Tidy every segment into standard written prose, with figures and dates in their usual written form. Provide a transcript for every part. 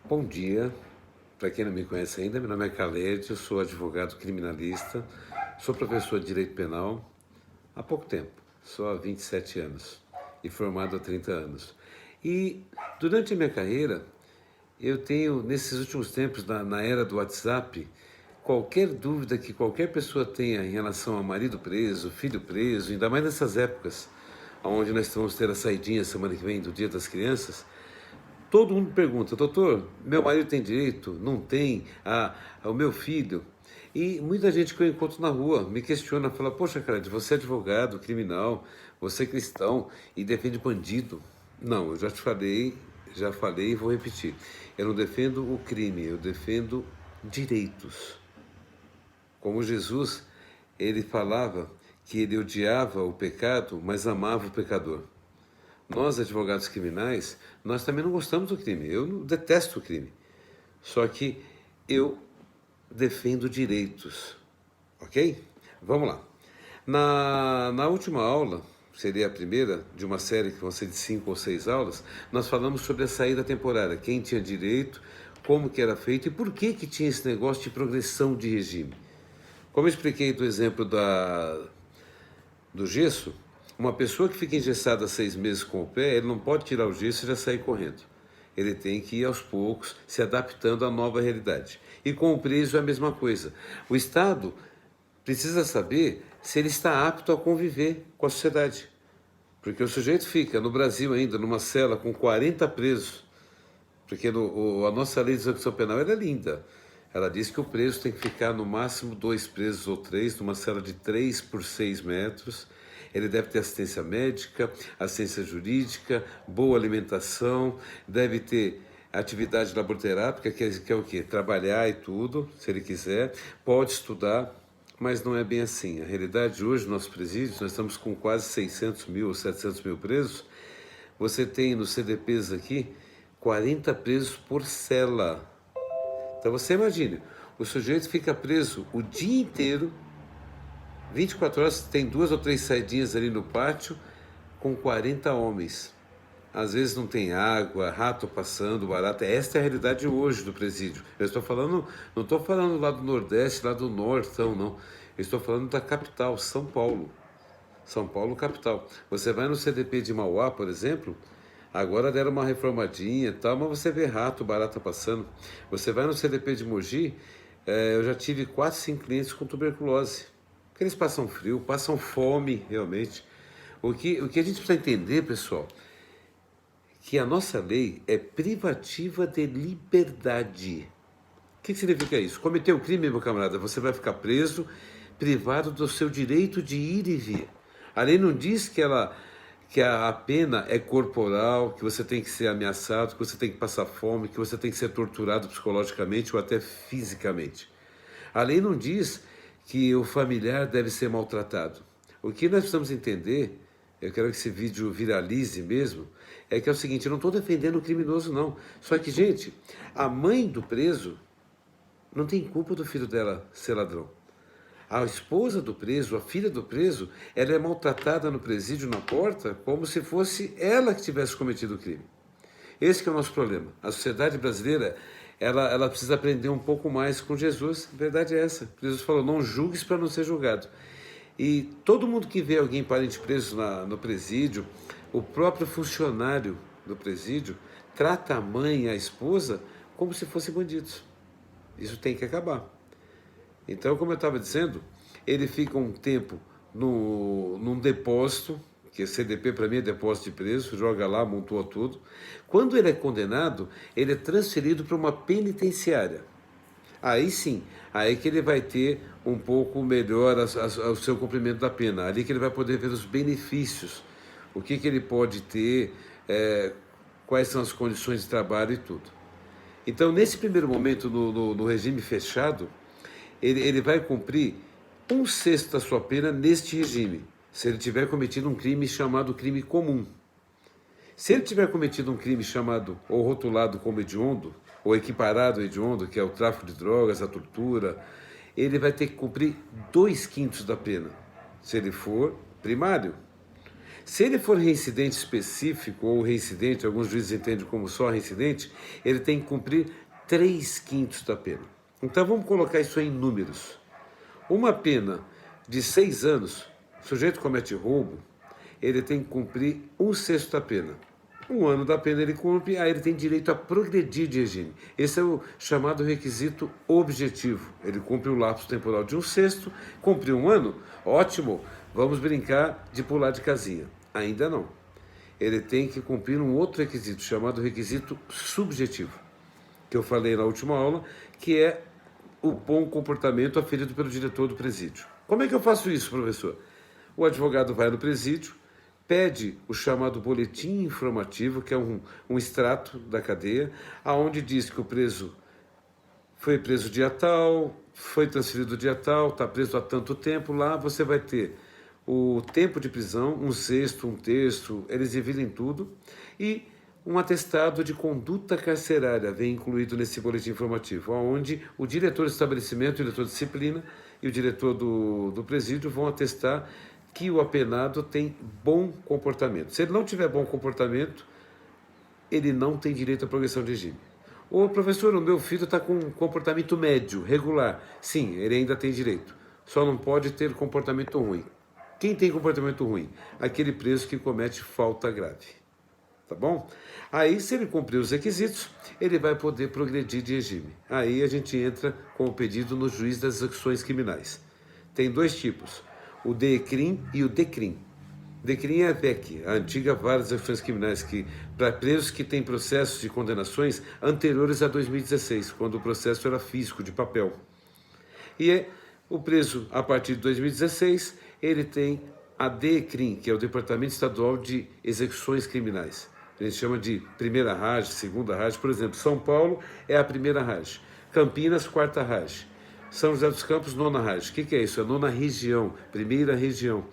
Bom dia, para quem não me conhece ainda, meu nome é Khaled, eu sou advogado criminalista, sou professor de Direito Penal há pouco tempo, só há 27 anos e formado há 30 anos. E durante a minha carreira, eu tenho, nesses últimos tempos, na era do WhatsApp, qualquer dúvida que qualquer pessoa tenha em relação a marido preso, filho preso, ainda mais nessas épocas, onde nós vamos ter a saidinha semana que vem do Dia das Crianças. Todo mundo pergunta: doutor, meu marido tem direito? Não tem? O meu filho? E muita gente que eu encontro na rua me questiona, fala: poxa, cara, você é advogado, criminal, você é cristão e defende bandido. Não, eu já te falei, já falei e vou repetir. Eu não defendo o crime, eu defendo direitos. Como Jesus, ele falava que ele odiava o pecado, mas amava o pecador. Nós, advogados criminais, nós também não gostamos do crime. Eu detesto o crime. Só que eu defendo direitos. Ok? Vamos lá. Na última aula, seria a primeira de uma série que vão ser de 5 ou 6 aulas, nós falamos sobre a saída temporária. Quem tinha direito, como que era feito e por que tinha esse negócio de progressão de regime. Como eu expliquei do exemplo do gesso, uma pessoa que fica engessada 6 meses com o pé, ele não pode tirar o gesso e já sair correndo. Ele tem que ir aos poucos, se adaptando à nova realidade. E com o preso é a mesma coisa. O Estado precisa saber se ele está apto a conviver com a sociedade. Porque o sujeito fica no Brasil ainda, numa cela com 40 presos. Porque a nossa lei de execução penal é linda. Ela diz que o preso tem que ficar no máximo 2 presos ou 3, numa cela de 3 por 6 metros. Ele deve ter assistência médica, assistência jurídica, boa alimentação, deve ter atividade laboratórica, que é o quê? Trabalhar e tudo, se ele quiser. Pode estudar, mas não é bem assim. A realidade hoje, nossos presídios, nós estamos com quase 600 mil ou 700 mil presos. Você tem nos CDPs aqui 40 presos por cela. Então você imagine, o sujeito fica preso o dia inteiro, 24 horas, tem 2 ou 3 saidinhas ali no pátio, com 40 homens. Às vezes não tem água, rato passando, barata. Esta é a realidade hoje do presídio. Eu estou falando, não estou falando lá do Nordeste, lá do Nortão, não. Eu estou falando da capital, São Paulo. São Paulo, capital. Você vai no CDP de Mauá, por exemplo, agora deram uma reformadinha e tal, mas você vê rato, barata passando. Você vai no CDP de Mogi, eu já tive 4, 5 clientes com tuberculose. Porque eles passam frio, passam fome, realmente. O que a gente precisa entender, pessoal, que a nossa lei é privativa de liberdade. O que significa isso? Cometeu um crime, meu camarada, você vai ficar preso, privado do seu direito de ir e vir. A lei não diz que a pena é corporal, que você tem que ser ameaçado, que você tem que passar fome, que você tem que ser torturado psicologicamente ou até fisicamente. A lei não diz que o familiar deve ser maltratado. O que nós precisamos entender, eu quero que esse vídeo viralize mesmo, é que é o seguinte: eu não estou defendendo o criminoso, não. Só que, gente, a mãe do preso não tem culpa do filho dela ser ladrão. A esposa do preso, a filha do preso, ela é maltratada no presídio, na porta, como se fosse ela que tivesse cometido o crime. Esse que é o nosso problema. A sociedade brasileira, ela precisa aprender um pouco mais com Jesus. A verdade é essa. Jesus falou: não julgues para não ser julgado. E todo mundo que vê alguém parente preso no presídio, o próprio funcionário do presídio, trata a mãe e a esposa como se fossem bandidos. Isso tem que acabar. Então, como eu estava dizendo, ele fica um tempo num depósito, que CDP para mim é depósito de preso, joga lá, amontoa tudo. Quando ele é condenado, ele é transferido para uma penitenciária. Aí sim, aí que ele vai ter um pouco melhor o seu cumprimento da pena. Ali que ele vai poder ver os benefícios, o que ele pode ter, quais são as condições de trabalho e tudo. Então, nesse primeiro momento, no regime fechado, ele vai cumprir 1/6 da sua pena neste regime, se ele tiver cometido um crime chamado crime comum. Se ele tiver cometido um crime chamado ou rotulado como hediondo, ou equiparado ao hediondo, que é o tráfico de drogas, a tortura, ele vai ter que cumprir 2/5 da pena, se ele for primário. Se ele for reincidente específico ou reincidente, alguns juízes entendem como só reincidente, ele tem que cumprir 3/5 da pena. Então vamos colocar isso em números. Uma pena de 6 anos, o sujeito comete roubo, ele tem que cumprir 1/6 da pena. 1 ano da pena ele cumpre, aí ele tem direito a progredir de regime. Esse é o chamado requisito objetivo. Ele cumpre o lapso temporal de 1/6, cumpriu 1 ano, ótimo, vamos brincar de pular de casinha. Ainda não. Ele tem que cumprir um outro requisito, chamado requisito subjetivo, que eu falei na última aula, que é o bom comportamento aferido pelo diretor do presídio. Como é que eu faço isso, professor? O advogado vai no presídio, pede o chamado boletim informativo, que é um extrato da cadeia, aonde diz que o preso foi preso dia tal, foi transferido dia tal, está preso há tanto tempo. Lá você vai ter o tempo de prisão, 1/6, 1/3, eles dividem tudo, e um atestado de conduta carcerária vem incluído nesse boletim informativo, onde o diretor do estabelecimento, o diretor de disciplina e o diretor do presídio vão atestar que o apenado tem bom comportamento. Se ele não tiver bom comportamento, ele não tem direito à progressão de regime. Ô professor, o meu filho está com um comportamento médio, regular. Sim, ele ainda tem direito. Só não pode ter comportamento ruim. Quem tem comportamento ruim? Aquele preso que comete falta grave. Tá bom? Aí, se ele cumprir os requisitos, ele vai poder progredir de regime. Aí a gente entra com o pedido no juiz das execuções criminais. Tem 2 tipos, o DECRIM e o DECRIM. DECRIM é a VEC, a antiga Vara das Execuções Criminais, que para presos que têm processos de condenações anteriores a 2016, quando o processo era físico, de papel. E o preso, a partir de 2016, ele tem a DECRIM, que é o Departamento Estadual de Execuções Criminais. A gente chama de primeira RAJ, segunda RAJ. Por exemplo, São Paulo é a primeira RAJ, Campinas, quarta RAJ, São José dos Campos, nona RAJ. O que é isso? É a nona região, primeira região.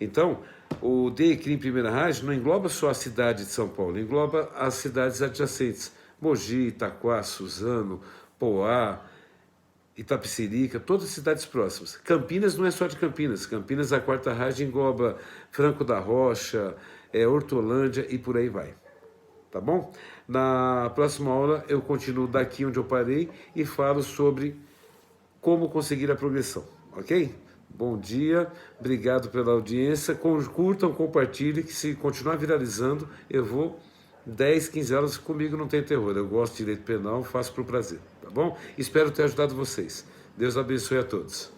Então, o DECRIM primeira RAJ não engloba só a cidade de São Paulo, engloba as cidades adjacentes, Mogi, Itaquá, Suzano, Poá, Itapecerica, todas as cidades próximas. Campinas não é só de Campinas. Campinas, a quarta RAJ engloba Franco da Rocha, Hortolândia e por aí vai. Tá bom? Na próxima aula eu continuo daqui onde eu parei e falo sobre como conseguir a progressão, ok? Bom dia, obrigado pela audiência, curtam, compartilhem, que se continuar viralizando, eu vou 10, 15 aulas, comigo não tem terror, eu gosto de direito penal, faço por prazer, tá bom? Espero ter ajudado vocês. Deus abençoe a todos.